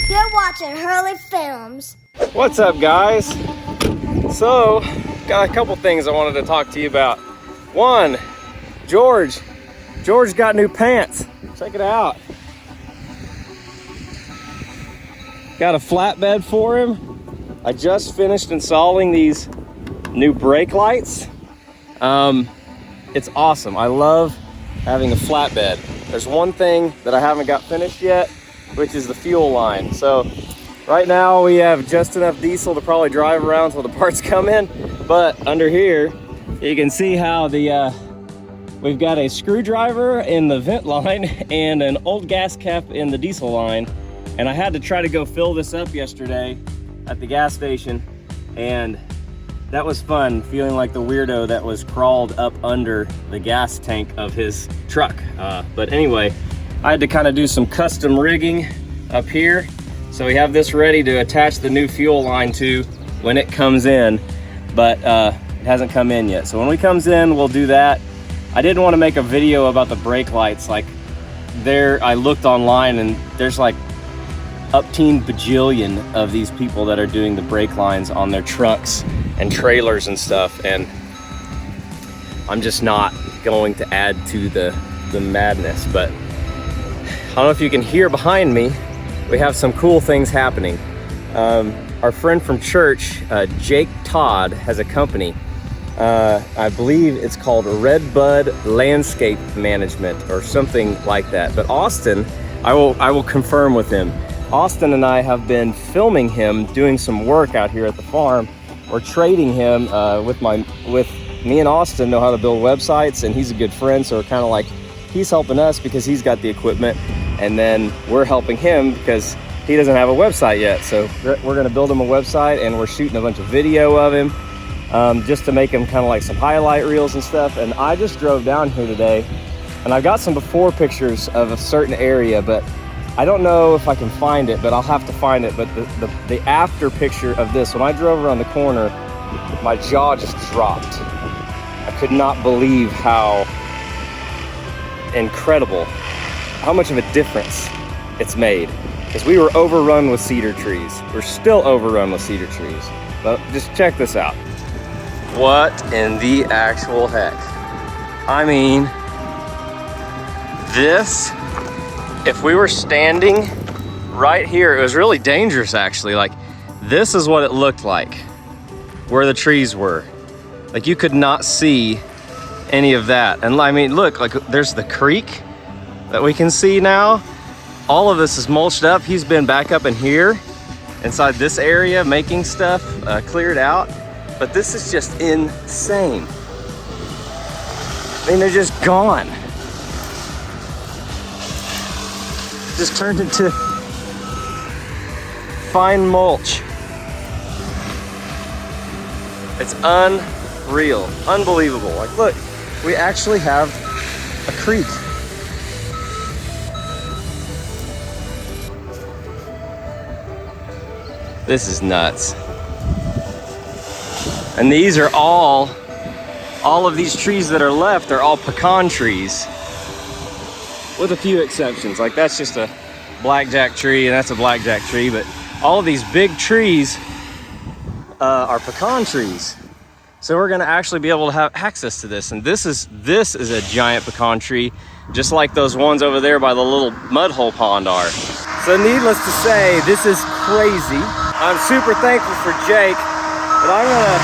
You're watching Hurley Films. What's up, guys? So, got a couple things I wanted to talk to you about. One, George got new pants. Check it out. Got a flatbed for him. I just finished installing these new brake lights. It's awesome. I love having a flatbed. There's one thing that I haven't got finished yet, which is the fuel line. So right now we have just enough diesel to probably drive around till the parts come in. But under here, you can see how we've got a screwdriver in the vent line and an old gas cap in the diesel line. And I had to try to go fill this up yesterday at the gas station, and that was fun, feeling like the weirdo that was crawled up under the gas tank of his truck. But anyway, I had to kind of do some custom rigging up here. So we have this ready to attach the new fuel line to when it comes in, but it hasn't come in yet. So when it comes in, we'll do that. I didn't want to make a video about the brake lights. Like I looked online and there's like upteen bajillion of these people that are doing the brake lines on their trucks and trailers and stuff, and I'm just not going to add to the madness. But I don't know if you can hear behind me, we have some cool things happening. Our friend from church, Jake Todd, has a company. I believe it's called Redbud Landscape Management or something like that. But Austin, I will confirm with him. Austin and I have been filming him doing some work out here at the farm. We're trading him with me and Austin know how to build websites, and he's a good friend, so we're kind of like, he's helping us because he's got the equipment, and then we're helping him because he doesn't have a website yet. So we're gonna build him a website, and we're shooting a bunch of video of him just to make him kind of like some highlight reels and stuff. And I just drove down here today, and I've got some before pictures of a certain area, but I don't know if I can find it, but I'll have to find it. But the after picture of this, when I drove around the corner, my jaw just dropped. I could not believe how incredible, how much of a difference it's made. Because we were overrun with cedar trees. We're still overrun with cedar trees. But just check this out. What in the actual heck? I mean, this, if we were standing right here, it was really dangerous actually. Like, this is what it looked like where the trees were. Like, you could not see any of that. And I mean, look, like there's the creek that we can see now. All of this is mulched up. He's been back up in here inside this area making stuff cleared out. But this is just insane. I mean, they're just gone. Just turned into fine mulch. It's unreal, unbelievable. Like, look, we actually have a creek. This is nuts. And these are all of these trees that are left are all pecan trees, with a few exceptions. Like, that's just a blackjack tree, and that's a blackjack tree, but all of these big trees are pecan trees. So we're gonna actually be able to have access to this. And this is a giant pecan tree, just like those ones over there by the little mud hole pond are. So needless to say, this is crazy. I'm super thankful for Jake, but I'm gonna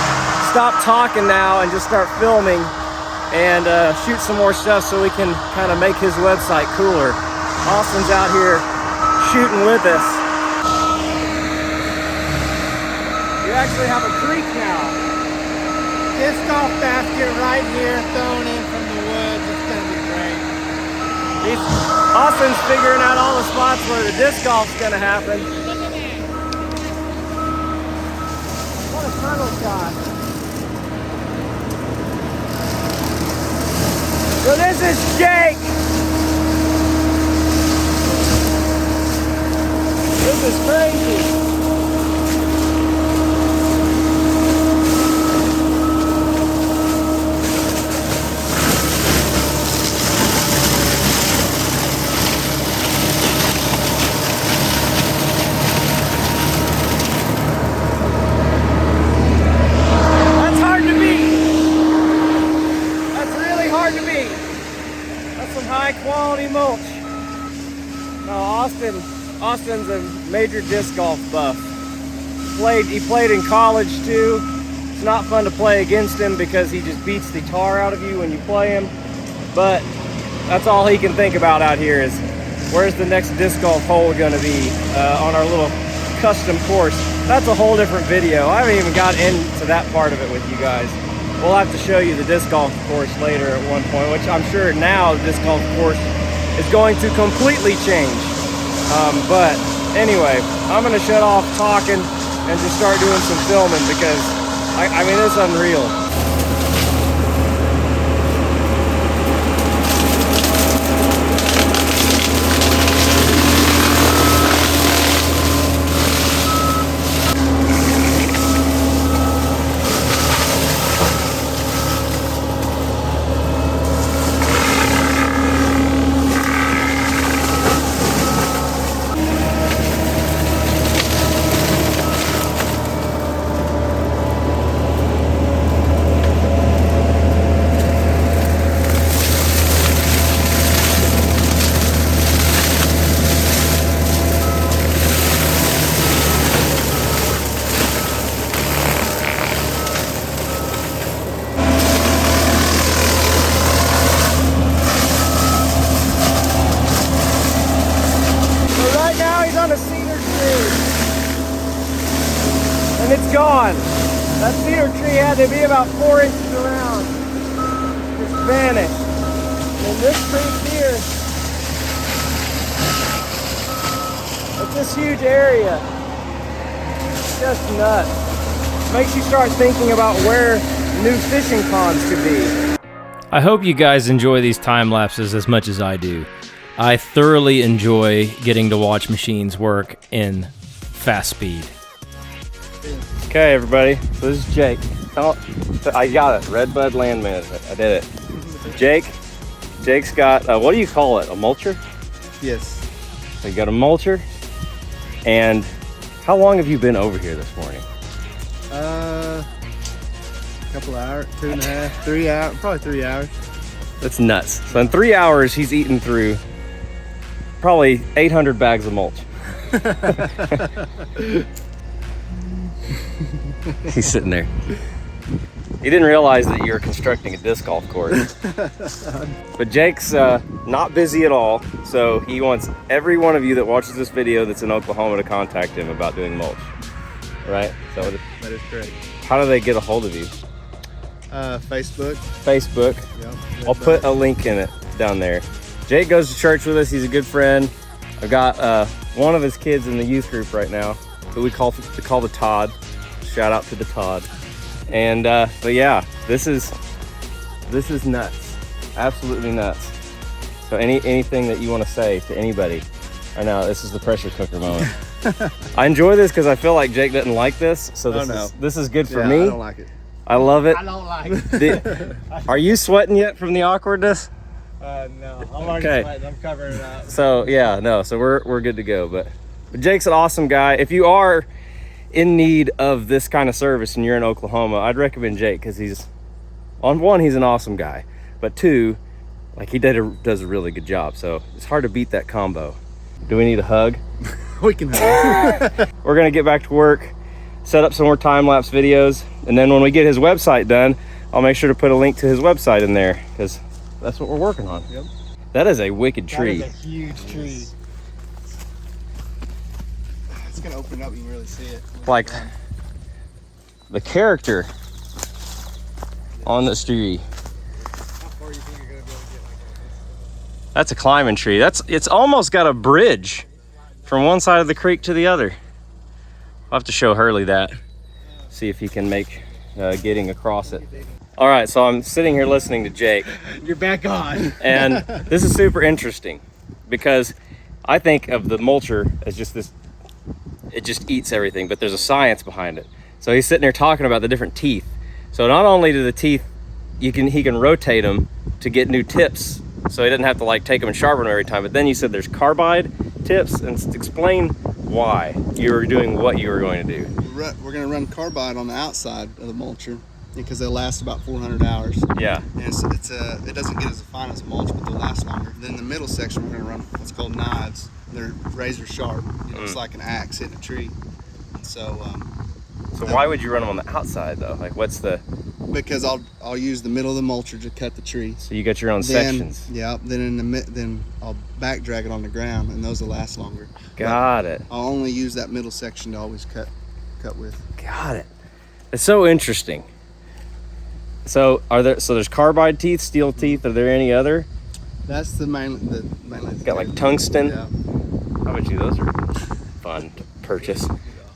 stop talking now and just start filming and shoot some more stuff so we can kind of make his website cooler. Austin's out here shooting with us. You actually have a creek now. Disc golf basket right here, thrown in from the woods. It's gonna be great. Austin's figuring out all the spots where the disc golf's gonna happen. What a tunnel shot. So this is Jake. This is crazy. Austin's a major disc golf buff. He played in college too. It's not fun to play against him because he just beats the tar out of you when you play him. But that's all he can think about out here is where's the next disc golf hole gonna be on our little custom course. That's a whole different video. I haven't even got into that part of it with you guys. We'll have to show you the disc golf course later at one point, which I'm sure now the disc golf course is going to completely change. But anyway, I'm gonna shut off talking and just start doing some filming because I mean, it's unreal. On a cedar tree, and it's gone. That cedar tree had to be about 4 inches around. Just vanished. And this tree here, it's this huge area. It's just nuts. Makes you start thinking about where new fishing ponds could be. I hope you guys enjoy these time lapses as much as I do. I thoroughly enjoy getting to watch machines work in fast speed. Okay, everybody, so this is Jake. I got it, Redbud Land Management, I did it. Jake's got, what do you call it, a mulcher? Yes. So you got a mulcher, and how long have you been over here this morning? A couple hours, 2.5, 3 hours, probably 3 hours. That's nuts. So in 3 hours, he's eaten through probably 800 bags of mulch. He's sitting there. He didn't realize that you were constructing a disc golf course. But Jake's not busy at all, so he wants every one of you that watches this video that's in Oklahoma to contact him about doing mulch. Right? So That is correct. how do they get a hold of you? Facebook. Facebook. Yep. I'll put a link in it down there. Jake goes to church with us. He's a good friend. I've got one of his kids in the youth group right now, who we call the Todd. Shout out to the Todd. And but yeah, this is nuts, absolutely nuts. So anything that you want to say to anybody? I know this is the pressure cooker moment. I enjoy this because I feel like Jake doesn't like this, so this is good for me. I don't like it. I love it. I don't like it. Are you sweating yet from the awkwardness? No, I'm already sweating. I'm covering it up. So yeah, no, so we're good to go. But Jake's an awesome guy. If you are in need of this kind of service and you're in Oklahoma, I'd recommend Jake because he's an awesome guy, but two, like he does a really good job. So it's hard to beat that combo. Do we need a hug? We can hug. We're gonna get back to work, set up some more time-lapse videos, and then when we get his website done, I'll make sure to put a link to his website in there because that's what we're working on. Yep. That is a wicked tree. That is a huge tree. It's gonna open up, you can really see it. Like the character on this tree. How far do you think you're gonna be able to get like that? That's a climbing tree. It's almost got a bridge from one side of the creek to the other. I'll have to show Hurley that. See if he can make getting across it. All right, so I'm sitting here listening to Jake. You're back on. And this is super interesting because I think of the mulcher as just this, it just eats everything, but there's a science behind it. So he's sitting there talking about the different teeth. So not only do the teeth, he can rotate them to get new tips, so he doesn't have to like take them and sharpen them every time. But then you said there's carbide tips, and explain why you were doing what you were going to do. We're going to run carbide on the outside of the mulcher because they'll last about 400 hours. Yeah. And it doesn't get as fine as mulch, but they'll last longer. Then the middle section, we're going to run what's called knives, They're razor sharp. It's like an axe hitting a tree. And so why would you run them on the outside though? Like, what's the? Because I'll use the middle of the mulcher to cut the tree. So you got your own sections. Yeah. Then I'll back drag it on the ground, and those will last longer. Got it. I'll only use that middle section to always cut with. Got it. It's so interesting. So there's carbide teeth, steel teeth. Are there any other? That's the main. Got like tungsten. Yeah. I bet you those are fun to purchase.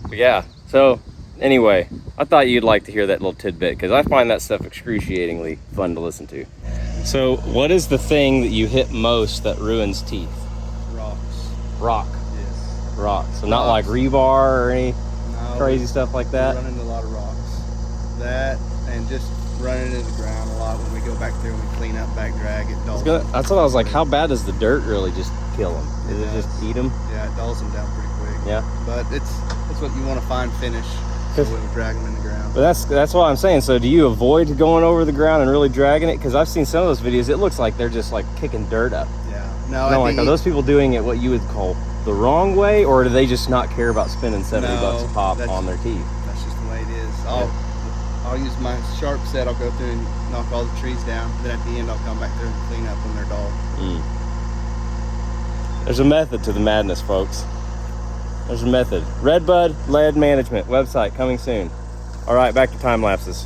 But yeah. So anyway, I thought you'd like to hear that little tidbit because I find that stuff excruciatingly fun to listen to. So what is the thing that you hit most that ruins teeth? Rocks. Rock. Yes. Rock. So not like rebar or any crazy stuff like that? We run into a lot of rocks. That and just running into the ground a lot when we go back there and we clean up, back drag it. That's what I was like, how bad does the dirt really just kill them? Does it just eat them? Yeah, it dulls them down pretty quick. Yeah. But it's what you want to find finish. So we drag them in the ground. But that's what I'm saying. So do you avoid going over the ground and really dragging it? Because I've seen some of those videos, it looks like they're just like kicking dirt up. Yeah. No, like, are those people doing it what you would call the wrong way, or do they just not care about spending $70 a pop on their teeth? That's just the way it is. I'll use my sharp set. I'll go through and knock all the trees down. Then at the end, I'll come back there and clean up when they're dull. There's a method to the madness, folks. There's a method. Redbud Lead Management website coming soon. All right, back to time lapses.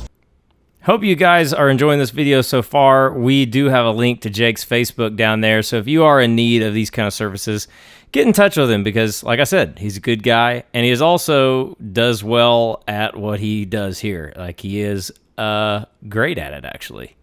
Hope you guys are enjoying this video so far. We do have a link to Jake's Facebook down there, so if you are in need of these kind of services, get in touch with him because, like I said, he's a good guy, and he is also does well at what he does here. Like, he is great at it, actually.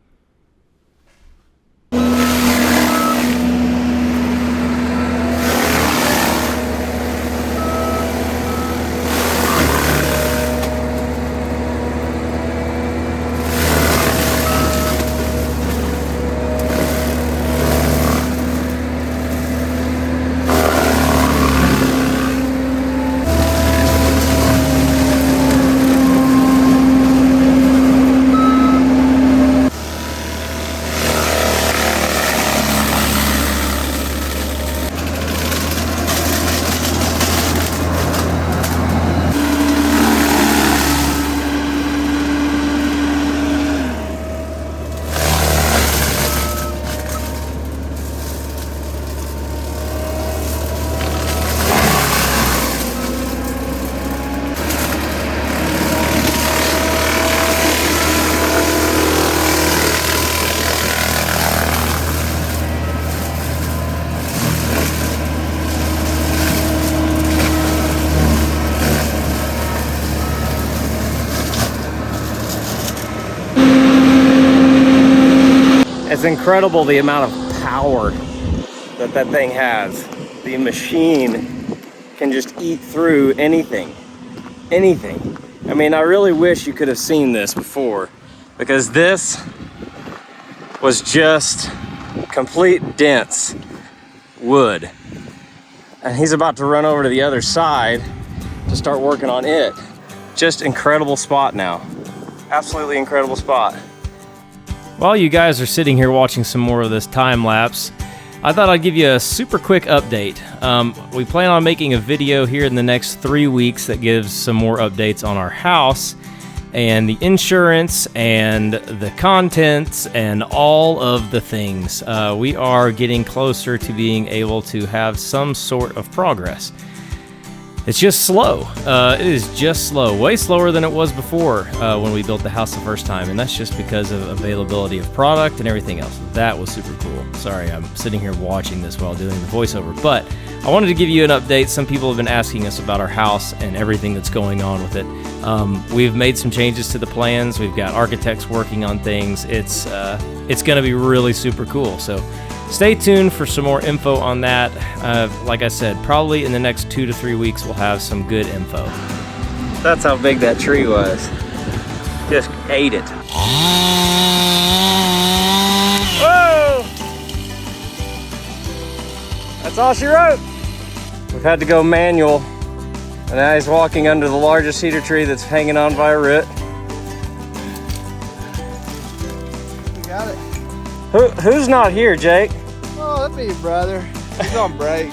It's incredible the amount of power that thing has. The machine can just eat through anything. Anything. I mean, I really wish you could have seen this before, because this was just complete dense wood. And he's about to run over to the other side to start working on it. Just incredible spot now. Absolutely incredible spot. While you guys are sitting here watching some more of this time lapse, I thought I'd give you a super quick update. We plan on making a video here in the next 3 weeks that gives some more updates on our house and the insurance and the contents and all of the things. We are getting closer to being able to have some sort of progress. It's just slow. It is just slow, way slower than it was before when we built the house the first time, and that's just because of availability of product and everything else. That was super cool. Sorry, I'm sitting here watching this while doing the voiceover, but I wanted to give you an update. Some people have been asking us about our house and everything that's going on with it. We've made some changes to the plans. We've got architects working on things. It's going to be really super cool. So stay tuned for some more info on that. Like I said, probably in the next 2 to 3 weeks, we'll have some good info. That's how big that tree was. Just ate it. Whoa! That's all she wrote. We've had to go manual, and now he's walking under the largest cedar tree that's hanging on by a root. You got it. Who's not here, Jake? Oh, that'd be your brother. He's on break.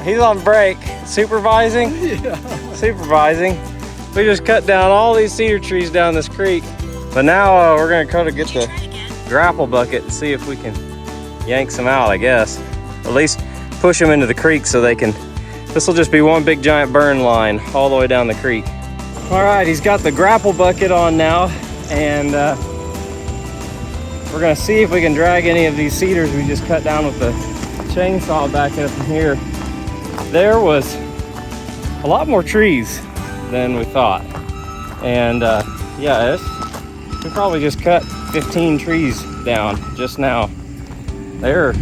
He's on break. Supervising? Yeah. Supervising. We just cut down all these cedar trees down this creek. But now we're gonna try to get the grapple bucket and see if we can yank some out, I guess. Or at least push them into the creek so they can, this will just be one big giant burn line all the way down the creek. All right, he's got the grapple bucket on now, and we're gonna see if we can drag any of these cedars we just cut down with the chainsaw back up in here. There was a lot more trees than we thought. And yeah, we probably just cut 15 trees down just now. They're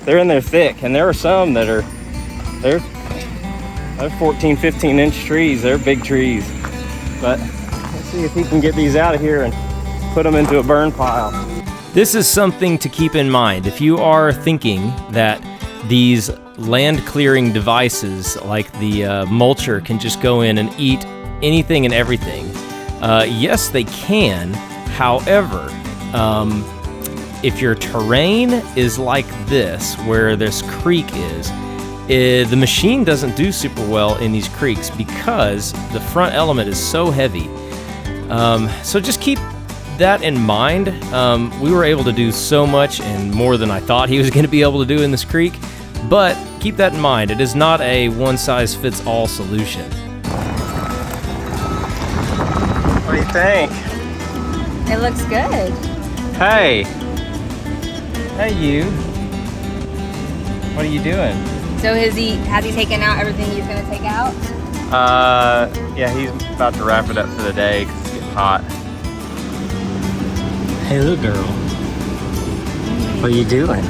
in there thick, and there are some that are, they're 14, 15 inch trees. They're big trees. But let's see if he can get these out of here and put them into a burn pile. This is something to keep in mind. If you are thinking that these land clearing devices like the mulcher can just go in and eat anything and everything, yes, they can. However, if your terrain is like this, where this creek is, the machine doesn't do super well in these creeks because the front element is so heavy. So just keep that in mind. We were able to do so much and more than I thought he was going to be able to do in this creek, but keep that in mind. It is not a one-size-fits-all solution. What do you think? It looks good. Hey. Hey, you. What are you doing? So has he taken out everything he's gonna take out? Yeah, he's about to wrap it up for the day because it's getting hot. Hey, little girl. What are you doing?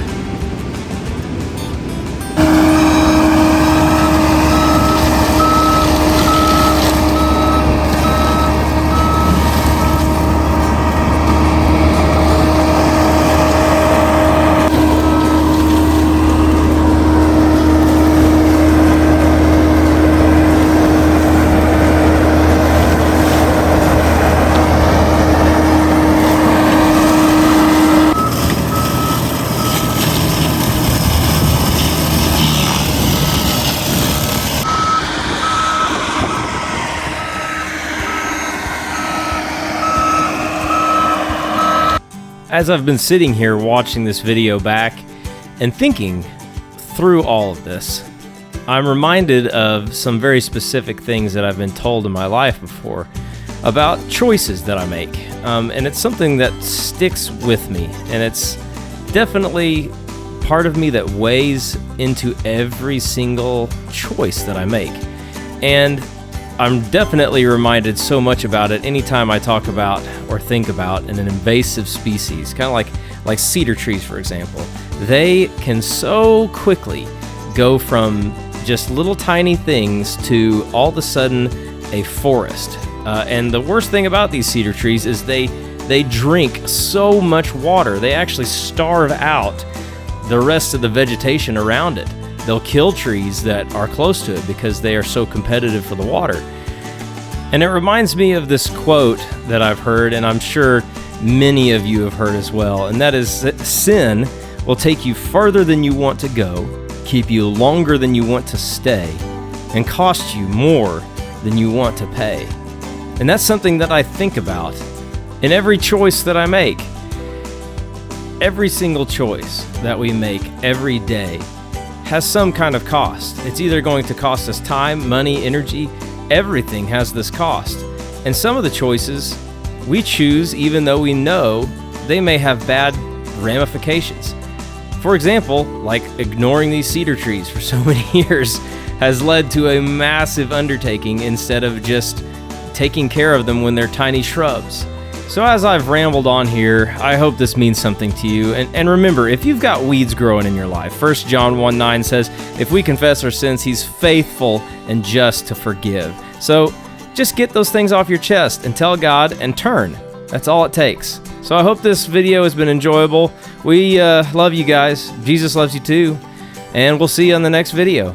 As I've been sitting here watching this video back and thinking through all of this, I'm reminded of some very specific things that I've been told in my life before about choices that I make. And it's something that sticks with me, and it's definitely part of me that weighs into every single choice that I make. And I'm definitely reminded so much about it anytime I talk about or think about an invasive species, kind of like cedar trees, for example. They can so quickly go from just little tiny things to all of a sudden a forest. And the worst thing about these cedar trees is they drink so much water. They actually starve out the rest of the vegetation around it. They'll kill trees that are close to it because they are so competitive for the water. And it reminds me of this quote that I've heard, and I'm sure many of you have heard as well, and that is that sin will take you further than you want to go, keep you longer than you want to stay, and cost you more than you want to pay. And that's something that I think about in every choice that I make. Every single choice that we make every day has some kind of cost. It's either going to cost us time, money, energy. Everything has this cost. And some of the choices we choose even though we know they may have bad ramifications. For example, like ignoring these cedar trees for so many years has led to a massive undertaking instead of just taking care of them when they're tiny shrubs. So as I've rambled on here, I hope this means something to you. And remember, if you've got weeds growing in your life, 1 John 1:9 says, if we confess our sins, he's faithful and just to forgive. So just get those things off your chest and tell God and turn. That's all it takes. So I hope this video has been enjoyable. We love you guys. Jesus loves you too. And we'll see you on the next video.